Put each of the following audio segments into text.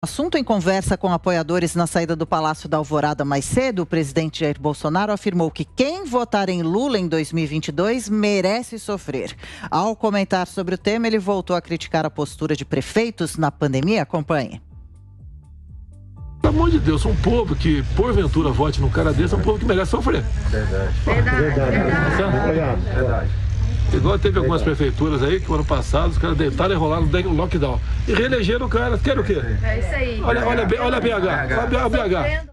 Assunto em conversa com apoiadores na saída do Palácio da Alvorada mais cedo, o presidente Jair Bolsonaro afirmou que quem votar em Lula em 2022 merece sofrer. Ao comentar sobre o tema, ele voltou a criticar a postura de prefeitos na pandemia. Acompanhe. Pelo amor de Deus, um povo que, porventura, vote num cara desse, é um povo que merece sofrer. Verdade. Igual teve algumas prefeituras aí que, no ano passado, os caras deitaram e rolaram no lockdown. E reelegeram o cara. Quer o quê? É isso aí. Olha a BH. Olha a BH.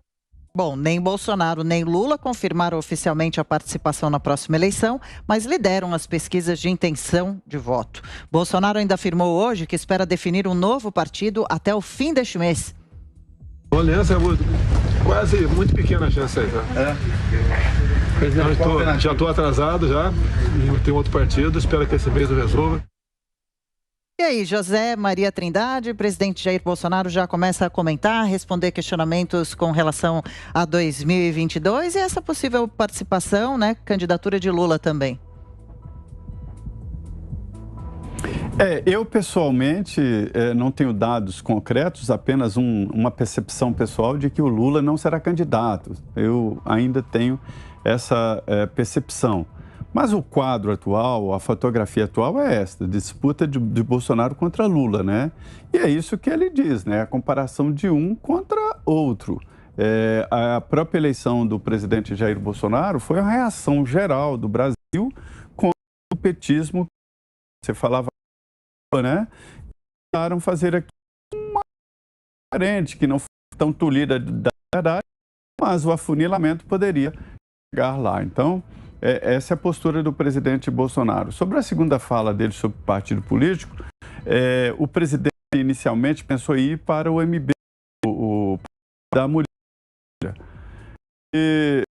Bom, nem Bolsonaro nem Lula confirmaram oficialmente a participação na próxima eleição, mas lideram as pesquisas de intenção de voto. Bolsonaro ainda afirmou hoje que espera definir um novo partido até o fim deste mês. A aliança é quase muito pequena a chance aí, tá? Já estou atrasado já, tem outro partido, espero que esse mês eu resolva. E aí, José Maria Trindade, presidente Jair Bolsonaro já começa a comentar, responder questionamentos com relação a 2022 e essa possível participação, né, candidatura de Lula também. Eu pessoalmente não tenho dados concretos, apenas uma percepção pessoal de que o Lula não será candidato. Eu ainda tenho essa percepção. Mas o quadro atual, a fotografia atual é esta, disputa de Bolsonaro contra Lula, né? E é isso que ele diz, né? A comparação de um contra outro. A própria eleição do presidente Jair Bolsonaro foi uma reação geral do Brasil contra o petismo que você falava, né? Tentaram fazer aqui uma parente que não foi tão tolhida da verdade, mas o afunilamento poderia chegar lá. Então, essa é a postura do presidente Bolsonaro. Sobre a segunda fala dele sobre o partido político, o presidente inicialmente pensou em ir para o MB, o da mulher. E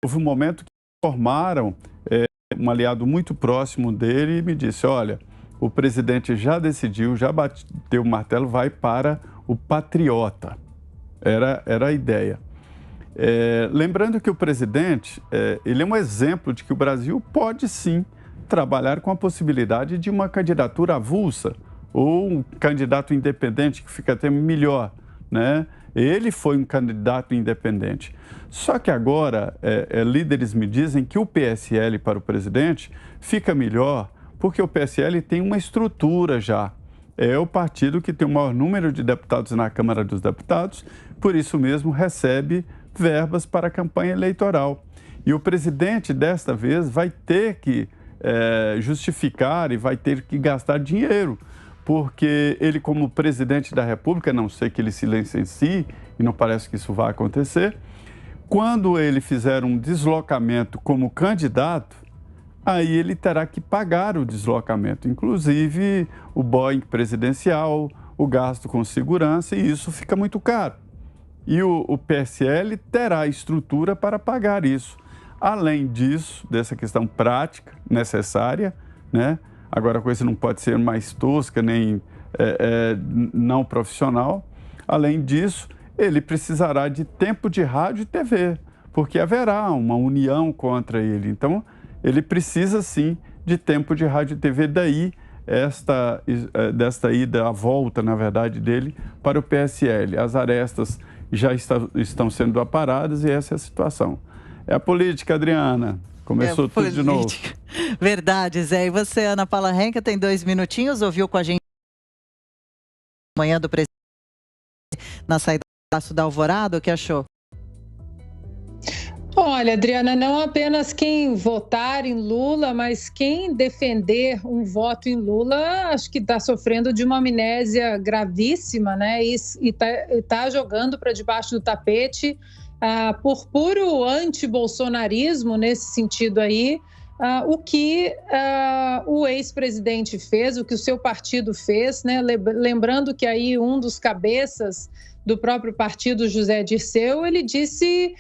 houve um momento que formaram um aliado muito próximo dele e me disse, olha, o presidente já decidiu, já bateu o martelo, vai para o Patriota. Era a ideia. Lembrando que o presidente, ele é um exemplo de que o Brasil pode sim trabalhar com a possibilidade de uma candidatura avulsa ou um candidato independente que fica até melhor, né? Ele foi um candidato independente. Só que agora, líderes me dizem que o PSL para o presidente fica melhor porque o PSL tem uma estrutura já. É o partido que tem o maior número de deputados na Câmara dos Deputados, por isso mesmo recebe verbas para a campanha eleitoral. E o presidente, desta vez, vai ter que justificar e vai ter que gastar dinheiro, porque ele, como presidente da República, a não sei que ele se licencie, e não parece que isso vai acontecer, quando ele fizer um deslocamento como candidato, aí ele terá que pagar o deslocamento, inclusive o Boeing presidencial, o gasto com segurança, e isso fica muito caro. E o PSL terá estrutura para pagar isso. Além disso, dessa questão prática necessária, né? Agora a coisa não pode ser mais tosca nem não profissional. Além disso, ele precisará de tempo de rádio e TV, porque haverá uma união contra ele. Então, ele precisa sim de tempo de rádio e TV, daí desta ida, a volta, na verdade, dele para o PSL. As arestas já estão sendo aparadas e essa é a situação. É a política, Adriana. Começou tudo de novo. Verdade, Zé. E você, Ana Paula Henke, tem 2 minutinhos, ouviu com a gente amanhã do presidente na saída do Palácio da Alvorada, o que achou? Olha, Adriana, não apenas quem votar em Lula, mas quem defender um voto em Lula, acho que está sofrendo de uma amnésia gravíssima, né? E está jogando para debaixo do tapete por puro anti-bolsonarismo nesse sentido aí, o que o ex-presidente fez, o que o seu partido fez, né? Lembrando que aí um dos cabeças do próprio partido, José Dirceu, ele disse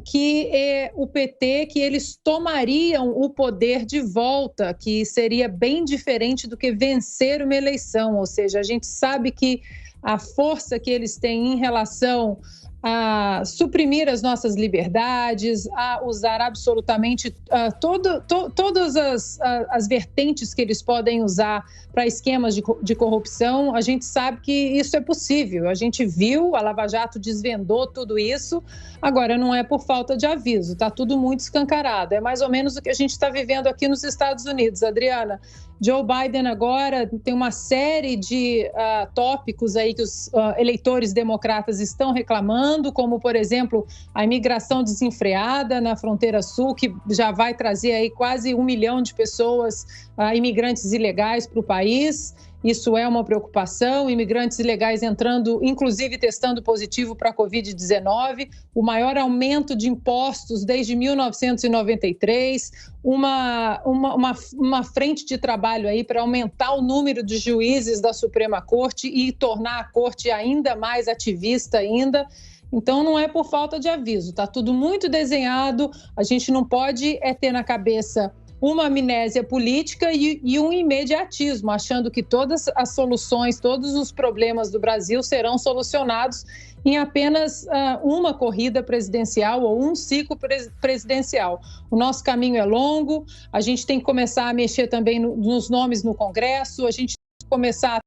que o PT, que eles tomariam o poder de volta, que seria bem diferente do que vencer uma eleição, ou seja, a gente sabe que a força que eles têm em relação a suprimir as nossas liberdades, a usar absolutamente todas as vertentes que eles podem usar para esquemas de corrupção. A gente sabe que isso é possível. A gente viu, a Lava Jato desvendou tudo isso. Agora, não é por falta de aviso, está tudo muito escancarado. É mais ou menos o que a gente está vivendo aqui nos Estados Unidos, Adriana. Joe Biden agora tem uma série de tópicos aí que os eleitores democratas estão reclamando, como, por exemplo, a imigração desenfreada na fronteira sul, que já vai trazer aí quase 1 milhão de pessoas, imigrantes ilegais para o país. Isso é uma preocupação, imigrantes ilegais entrando, inclusive testando positivo para a Covid-19, o maior aumento de impostos desde 1993, uma frente de trabalho aí para aumentar o número de juízes da Suprema Corte e tornar a Corte ainda mais ativista ainda. Então, não é por falta de aviso, está tudo muito desenhado, a gente não pode ter na cabeça uma amnésia política e um imediatismo, achando que todas as soluções, todos os problemas do Brasil serão solucionados em apenas uma corrida presidencial ou um ciclo presidencial. O nosso caminho é longo, a gente tem que começar a mexer também nos nomes no Congresso, a gente tem que começar a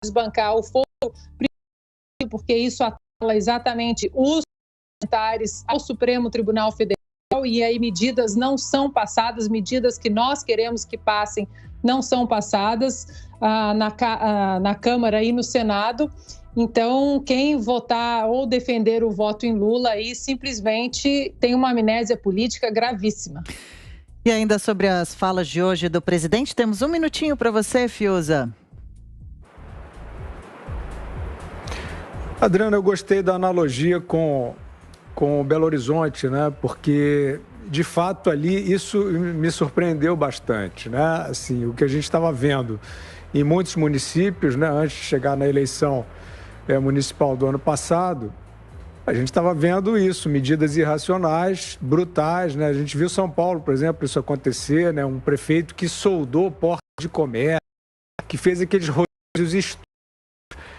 desbancar o foro, porque isso atala exatamente os parlamentares ao Supremo Tribunal Federal. E aí medidas não são passadas, medidas que nós queremos que passem não são passadas na Câmara e no Senado. Então, quem votar ou defender o voto em Lula aí simplesmente tem uma amnésia política gravíssima. E ainda sobre as falas de hoje do presidente, temos 1 minutinho para você, Fiuza. Adriana, eu gostei da analogia com o Belo Horizonte, né? Porque, de fato, ali isso me surpreendeu bastante, né? Assim, o que a gente estava vendo em muitos municípios, né? Antes de chegar na eleição municipal do ano passado, a gente estava vendo isso, medidas irracionais, brutais, né? A gente viu São Paulo, por exemplo, isso acontecer, né? Um prefeito que soldou porta de comércio, que fez aqueles rodízios históricos,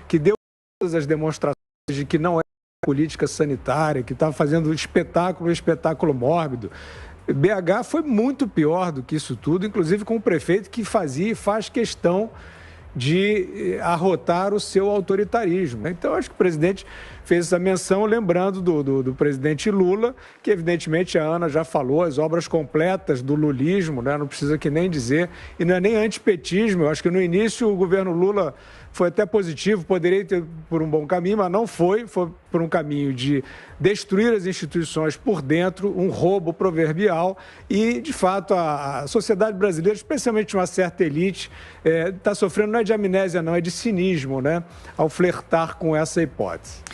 que deu todas as demonstrações de que não é política sanitária, que estava fazendo espetáculo mórbido. BH foi muito pior do que isso tudo, inclusive com um prefeito que fazia e faz questão de arrotar o seu autoritarismo. Então, acho que o presidente fez essa menção, lembrando do presidente Lula, que evidentemente a Ana já falou, as obras completas do lulismo, né? Não precisa que nem dizer, e não é nem antipetismo. Eu acho que no início o governo Lula foi até positivo, poderia ter por um bom caminho, mas não foi por um caminho de destruir as instituições por dentro, um roubo proverbial e, de fato, a sociedade brasileira, especialmente uma certa elite, está sofrendo não é de amnésia, não, é de cinismo, né, ao flertar com essa hipótese.